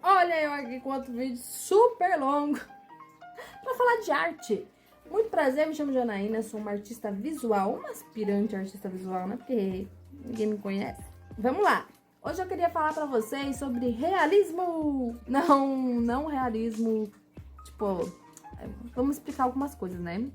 Olha eu aqui com outro vídeo super longo para falar de arte. Muito prazer, me chamo Janaína, sou uma artista visual, uma aspirante artista visual, né? Porque ninguém me conhece. Vamos lá! Hoje eu queria falar para vocês sobre realismo. Não realismo, tipo, vamos explicar algumas coisas, né?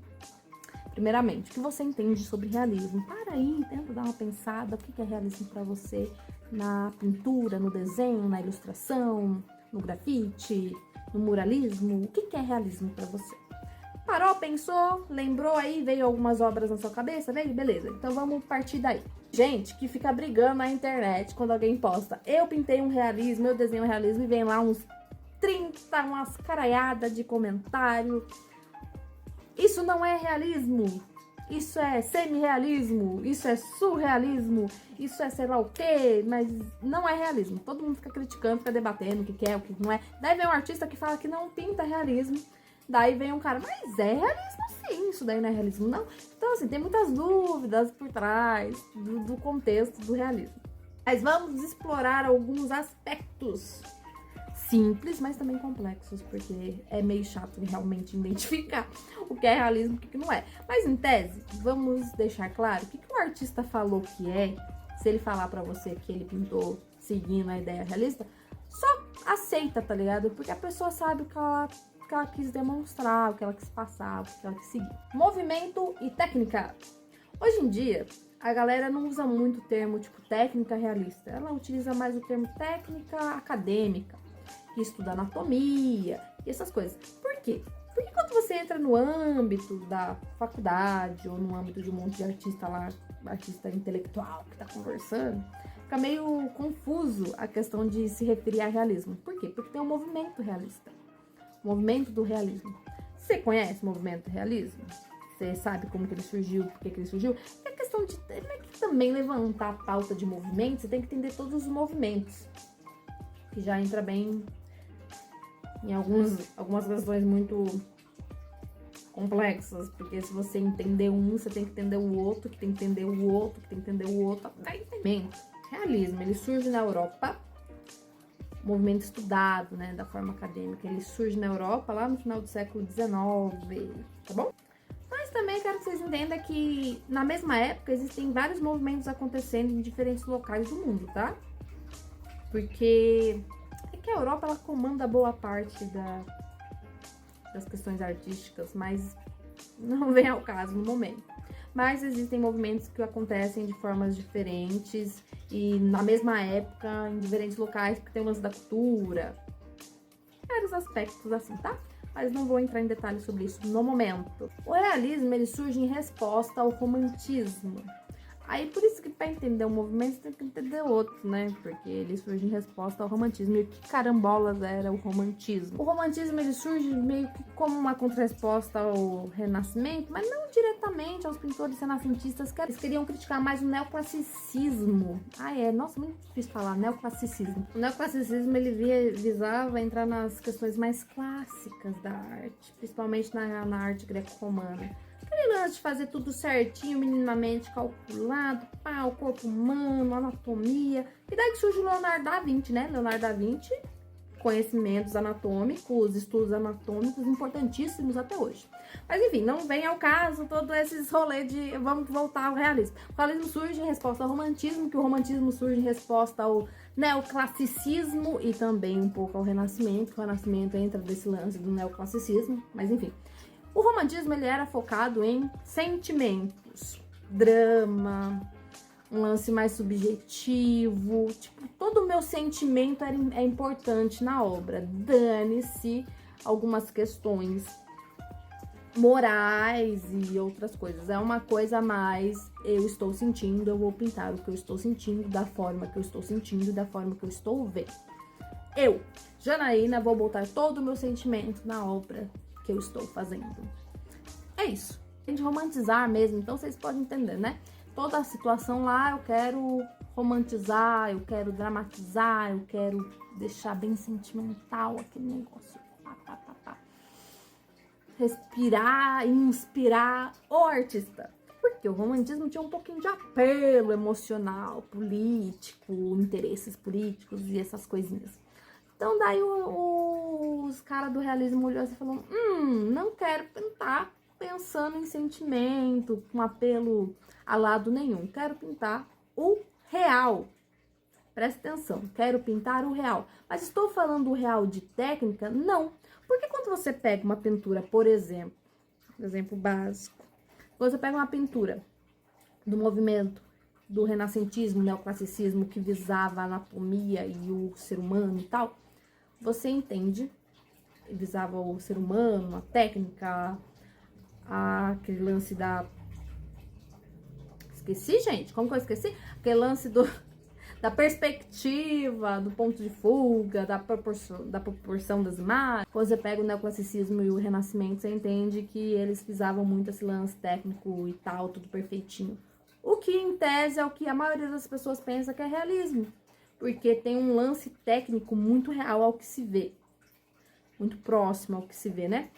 Primeiramente, o que você entende sobre realismo? Para aí, tenta dar uma pensada, o que é realismo para você na pintura, no desenho, na ilustração, no grafite, no muralismo? O que é realismo para você? Parou, pensou, lembrou aí, veio algumas obras na sua cabeça? Veio? Beleza, então vamos partir daí. Gente que fica brigando na internet quando alguém posta eu pintei um realismo, eu desenhei um realismo e vem lá uns 30, umas caralhadas de comentário. Isso não é realismo, isso é semi-realismo, isso é surrealismo, isso é sei lá o quê, mas não é realismo. Todo mundo fica criticando, fica debatendo o que é, o que não é. Daí vem um artista que fala que não pinta realismo, daí vem um cara, mas é realismo sim, isso daí não é realismo não. Então assim, tem muitas dúvidas por trás do contexto do realismo. Mas vamos explorar alguns aspectos simples, mas também complexos, porque é meio chato realmente identificar o que é realismo e o que não é. Mas em tese, vamos deixar claro o que o artista falou que é. Se ele falar pra você que ele pintou seguindo a ideia realista, só aceita, tá ligado? Porque a pessoa sabe o que ela quis demonstrar, o que ela quis passar, o que ela quis seguir. Movimento e técnica. Hoje em dia, a galera não usa muito o termo tipo técnica realista. Ela utiliza mais o termo técnica acadêmica, que estuda anatomia e essas coisas. Por quê? Porque quando você entra no âmbito da faculdade ou no âmbito de um monte de artista lá, artista intelectual que tá conversando, fica meio confuso a questão de se referir a realismo. Por quê? Porque tem um movimento realista. O movimento do realismo. Você conhece o movimento realismo? Você sabe como que ele surgiu, por que ele surgiu? É questão de também levantar a pauta de movimento, você tem que entender todos os movimentos. Que já entra bem em algumas questões muito complexas, porque se você entender um, você tem que entender o outro, que tem que entender o outro, que tem que entender o outro, até entendimento. Realismo, ele surge na Europa, movimento estudado, né, da forma acadêmica, ele surge na Europa lá no final do século XIX, tá bom? Mas também quero que vocês entendam que na mesma época existem vários movimentos acontecendo em diferentes locais do mundo, tá? Porque é que a Europa ela comanda boa parte das questões artísticas, mas não vem ao caso no momento. Mas existem movimentos que acontecem de formas diferentes e na mesma época, em diferentes locais, porque tem o lance da cultura, vários aspectos assim, tá? Mas não vou entrar em detalhes sobre isso no momento. O realismo, ele surge em resposta ao romantismo. Aí, por isso que para entender um movimento, você tem que entender outro, né? Porque ele surge em resposta ao romantismo. E o que carambolas era o romantismo? O romantismo, ele surge meio que como uma contrarresposta ao renascimento, mas não diretamente aos pintores renascentistas, que eles queriam criticar mais o neoclassicismo. Nossa, muito difícil falar, neoclassicismo. O neoclassicismo, ele visava entrar nas questões mais clássicas da arte, principalmente na arte greco-romana. Aquele lance de fazer tudo certinho, minimamente calculado, o corpo humano, anatomia. E daí que surge o Leonardo da Vinci, né? Leonardo da Vinci, conhecimentos anatômicos, estudos anatômicos importantíssimos até hoje. Mas enfim, não vem ao caso todos esses rolês de vamos voltar ao realismo. O realismo surge em resposta ao romantismo, que o romantismo surge em resposta ao neoclassicismo e também um pouco ao renascimento, que o renascimento entra desse lance do neoclassicismo, mas enfim. O romantismo, ele era focado em sentimentos, drama, um lance mais subjetivo, tipo, todo o meu sentimento é importante na obra. Dane-se algumas questões morais e outras coisas. É uma coisa mais, eu estou sentindo, eu vou pintar o que eu estou sentindo, da forma que eu estou sentindo, da forma que eu estou vendo. Eu, Janaína, vou botar todo o meu sentimento na obra que eu estou fazendo. É isso. Tem de romantizar mesmo, então vocês podem entender, né? Toda a situação lá eu quero romantizar, eu quero dramatizar, eu quero deixar bem sentimental aquele negócio. Respirar e inspirar o artista. Porque o romantismo tinha um pouquinho de apelo emocional, político, interesses políticos e essas coisinhas. Então daí os caras do realismo olhou assim e falou, não quero pintar pensando em sentimento, com apelo a lado nenhum. Quero pintar o real. Presta atenção, quero pintar o real. Mas estou falando o real de técnica? Não. Porque quando você pega uma pintura, por exemplo básico, você pega uma pintura do movimento do renascentismo, neoclassicismo, que visava a anatomia e o ser humano e tal, você entende, visava o ser humano, a técnica, aquele lance da... Esqueci, gente? Como que eu esqueci? Aquele lance da perspectiva, do ponto de fuga, da proporção das imagens. Quando você pega o neoclassicismo e o renascimento, você entende que eles visavam muito esse lance técnico e tal, tudo perfeitinho. O que, em tese, é o que a maioria das pessoas pensa que é realismo. Porque tem um lance técnico muito real ao que se vê. Muito próximo ao que se vê, né?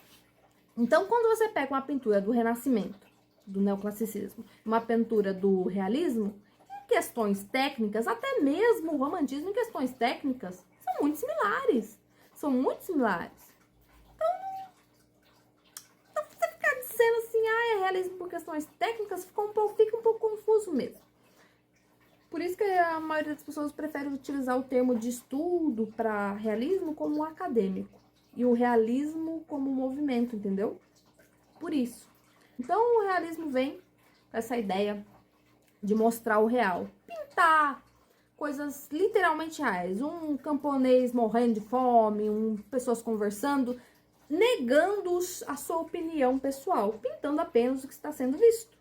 Então, quando você pega uma pintura do renascimento, do neoclassicismo, uma pintura do realismo, em questões técnicas, até mesmo o romantismo em questões técnicas, são muito similares. São muito similares. Então você ficar dizendo assim, é realismo por questões técnicas, fica um pouco confuso mesmo. Por isso que a maioria das pessoas prefere utilizar o termo de estudo para realismo como acadêmico. E o realismo como movimento, entendeu? Por isso. Então o realismo vem com essa ideia de mostrar o real. Pintar coisas literalmente reais. Um camponês morrendo de fome, pessoas conversando, negando a sua opinião pessoal, pintando apenas o que está sendo visto.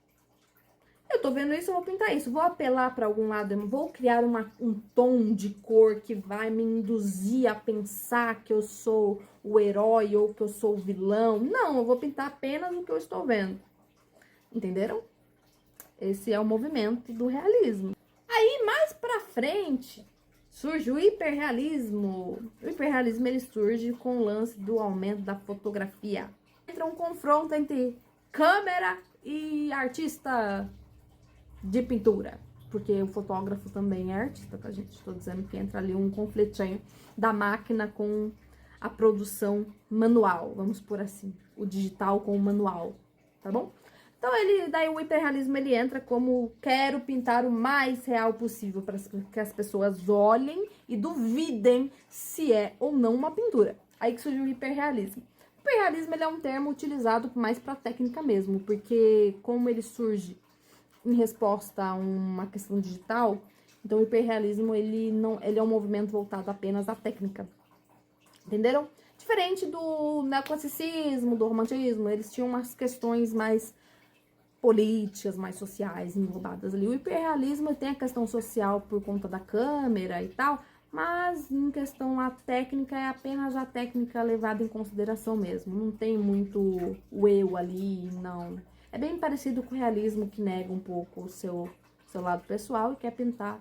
Eu tô vendo isso, eu vou pintar isso. Vou apelar para algum lado, eu vou criar um tom de cor que vai me induzir a pensar que eu sou o herói ou que eu sou o vilão. Não, eu vou pintar apenas o que eu estou vendo. Entenderam? Esse é o movimento do realismo. Aí, mais pra frente, surge o hiperrealismo. O hiperrealismo, ele surge com o lance do aumento da fotografia. Entra um confronto entre câmera e artista de pintura. Porque o fotógrafo também é artista, tá, gente? Estou dizendo que entra ali um conflitinho da máquina com a produção manual, vamos por assim. O digital com o manual, tá bom? Então, daí o hiperrealismo, ele entra como quero pintar o mais real possível para que as pessoas olhem e duvidem se é ou não uma pintura. Aí que surge o hiperrealismo. O hiperrealismo, ele é um termo utilizado mais para técnica mesmo, porque como ele surge em resposta a uma questão digital, então o hiperrealismo, ele é um movimento voltado apenas à técnica. Entenderam? Diferente do neoclassicismo, do romantismo, eles tinham umas questões mais políticas, mais sociais englobadas ali. O hiperrealismo tem a questão social por conta da câmera e tal, mas em questão a técnica, é apenas a técnica levada em consideração mesmo. Não tem muito o eu ali, não. É bem parecido com o realismo, que nega um pouco o seu lado pessoal e quer pintar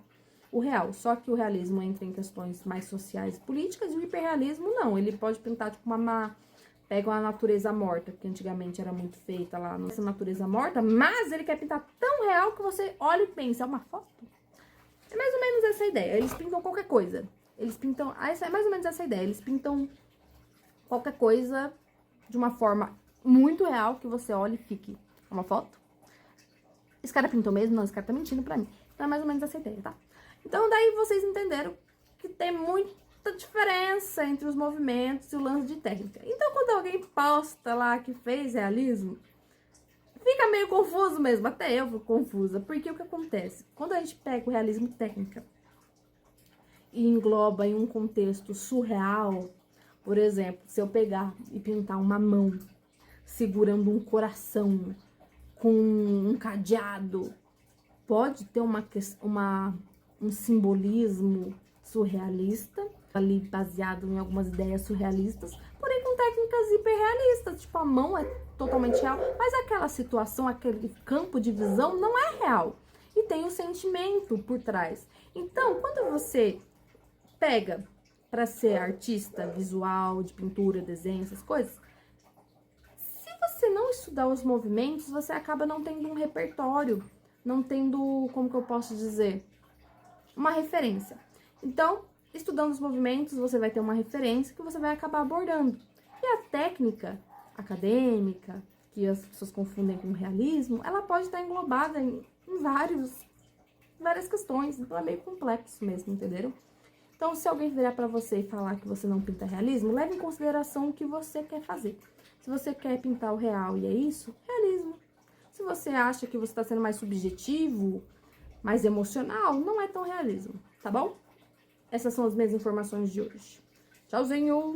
o real. Só que o realismo entra em questões mais sociais e políticas, e o hiperrealismo não. Ele pode pintar tipo pega uma natureza morta, que antigamente era muito feita lá nessa natureza morta, mas ele quer pintar tão real que você olha e pensa, é uma foto? É mais ou menos essa ideia. Eles pintam qualquer coisa. Eles pintam... é mais ou menos essa ideia. Eles pintam qualquer coisa de uma forma muito real que você olhe e fique. É uma foto? Esse cara pintou mesmo? Não, esse cara tá mentindo pra mim. Então é mais ou menos essa ideia, tá? Então daí vocês entenderam que tem muita diferença entre os movimentos e o lance de técnica. Então quando alguém posta lá que fez realismo, fica meio confuso mesmo, até eu fico confusa, porque o que acontece? Quando a gente pega o realismo técnica e engloba em um contexto surreal, por exemplo, se eu pegar e pintar uma mão segurando um coração com um cadeado, pode ter um simbolismo surrealista, ali baseado em algumas ideias surrealistas, porém com técnicas hiperrealistas, tipo a mão é totalmente real, mas aquela situação, aquele campo de visão não é real, e tem o sentimento por trás. Então, quando você pega para ser artista visual, de pintura, desenho, essas coisas, se você não estudar os movimentos, você acaba não tendo um repertório, não tendo, como que eu posso dizer, uma referência. Então, estudando os movimentos, você vai ter uma referência que você vai acabar abordando. E a técnica acadêmica, que as pessoas confundem com realismo, ela pode estar englobada em várias questões, então é meio complexo mesmo, entenderam? Então, se alguém virar pra você e falar que você não pinta realismo, leve em consideração o que você quer fazer. Se você quer pintar o real e é isso, realismo. Se você acha que você está sendo mais subjetivo, mais emocional, não é tão realismo, tá bom? Essas são as minhas informações de hoje. Tchauzinho!